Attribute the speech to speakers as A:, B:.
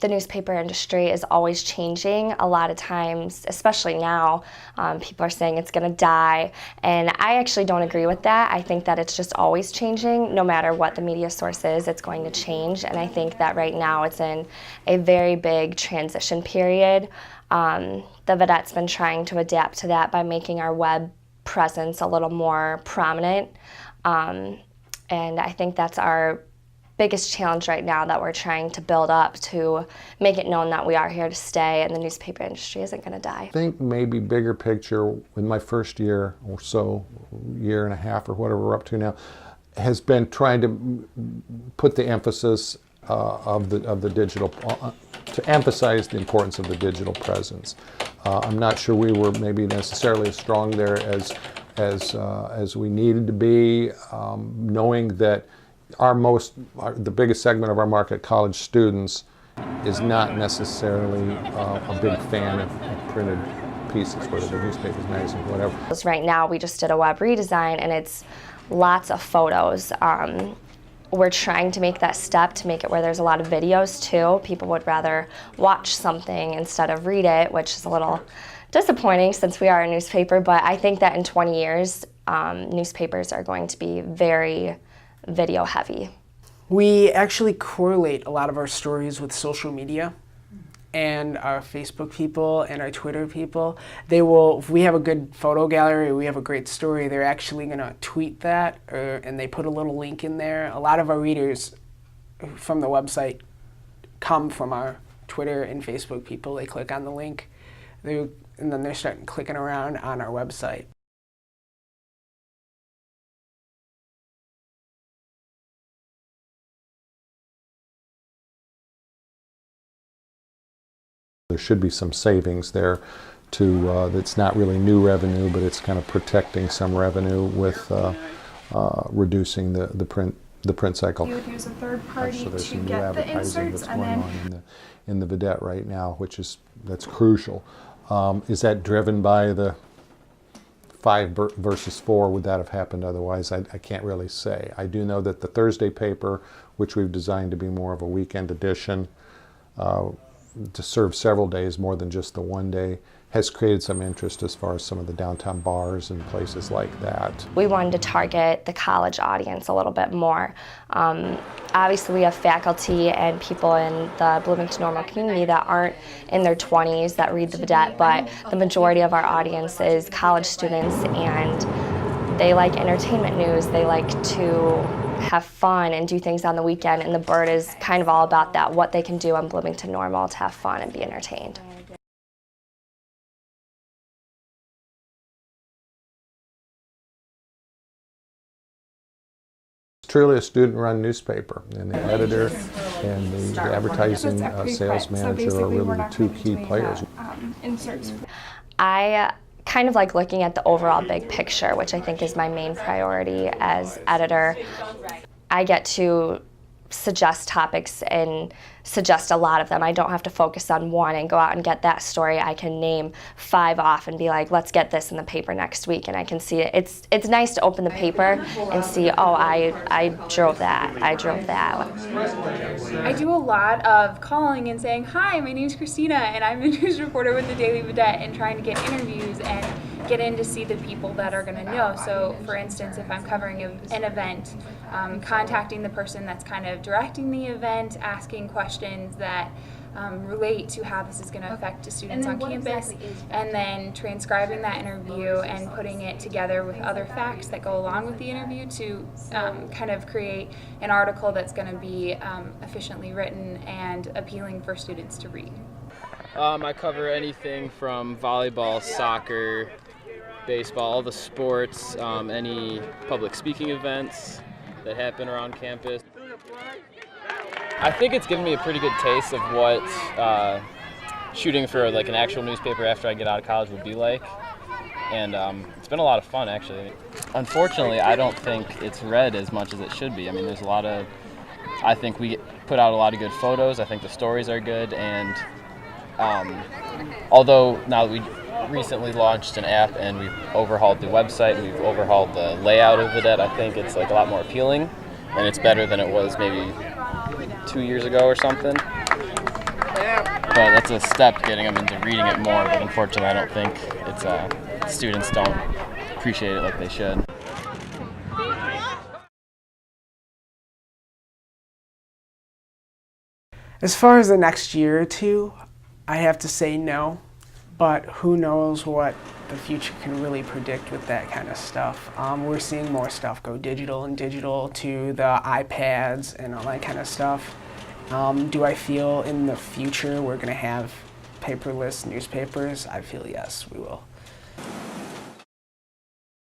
A: the newspaper industry is always changing. A lot of times, especially now, people are saying it's going to die, and I actually don't agree with that. I think that it's just always changing. No matter what the media source is, it's going to change, and I think that right now it's in a very big transition period. The Vidette's been trying to adapt to that by making our web presence a little more prominent, and I think that's our biggest challenge right now, that we're trying to build up to make it known that we are here to stay and the newspaper industry isn't going to die.
B: I think maybe bigger picture in my first year or so, year and a half or whatever we're up to now, has been trying to put the emphasis of the digital, to emphasize the importance of the digital presence. I'm not sure we were maybe necessarily as strong there as we needed to be, knowing that the biggest segment of our market, college students, is not necessarily a big fan of printed pieces, whether they're newspapers, magazines, whatever.
A: Right now we just did a web redesign, and it's lots of photos. We're trying to make that step to make it where there's a lot of videos too. People would rather watch something instead of read it, which is a little disappointing since we are a newspaper, but I think that in 20 years, newspapers are going to be very video heavy.
C: We actually correlate a lot of our stories with social media, and our Facebook people and our Twitter people. They will, if we have a good photo gallery, we have a great story, they're actually going to tweet that, and they put a little link in there. A lot of our readers from the website come from our Twitter and Facebook people. They click on the link, and then they're starting clicking around on our website.
B: There should be some savings there that's not really new revenue, but it's kind of protecting some revenue with reducing the print cycle.
D: You would use a third party
B: so there's
D: to
B: some new
D: get the
B: advertising
D: inserts,
B: that's
D: and
B: going
D: then
B: on in the Vidette right now, that's crucial. Is that driven by the 5 versus 4? Would that have happened otherwise? I can't really say. I do know that the Thursday paper, which we've designed to be more of a weekend edition, to serve several days more than just the one day, has created some interest as far as some of the downtown bars and places like that.
A: We wanted to target the college audience a little bit more. Obviously we have faculty and people in the Bloomington Normal community that aren't in their 20s that read the Vidette, but the majority of our audience is college students, and they like entertainment news. They like to have fun and do things on the weekend, and the Bird is kind of all about that, what they can do on Bloomington Normal to have fun and be entertained.
B: It's truly a student-run newspaper, and the editor and the advertising sales manager are really the two key players.
A: I kind of like looking at the overall big picture, which I think is my main priority as editor. I get to suggest topics and suggest a lot of them. I don't have to focus on one and go out and get that story. I can name 5 off and be like, let's get this in the paper next week, and I can see it. It's nice to open the paper and see, oh, I drove that, I drove that.
D: I do a lot of calling and saying, hi, my name's Kristina, and I'm a news reporter with the Daily Vidette, and trying to get interviews and get in to see the people that are going to know. So for instance, if I'm covering an event, contacting the person that's kind of directing the event, asking questions that relate to how this is going to affect the students on campus, and then transcribing that interview and putting it together with other facts that go along with the interview to kind of create an article that's going to be efficiently written and appealing for students to read.
E: I cover anything from volleyball, soccer, baseball, all the sports, any public speaking events that happen around campus. I think it's given me a pretty good taste of what shooting for like an actual newspaper after I get out of college would be like, and it's been a lot of fun actually. Unfortunately, I don't think it's read as much as it should be. I mean, there's a lot of, I think we put out a lot of good photos. I think the stories are good, and although now that we recently launched an app and we've overhauled the website, we've overhauled the layout of Vidette, I think it's like a lot more appealing, and it's better than it was maybe 2 years ago or something. but that's a step getting them into reading it more. But unfortunately, I don't think it's students don't appreciate it like they should.
C: As far as the next year or two, I have to say no, but who knows what the future can really predict with that kind of stuff. We're seeing more stuff go digital and digital to the iPads and all that kind of stuff. Do I feel in the future we're going to have paperless newspapers? I feel yes, we will.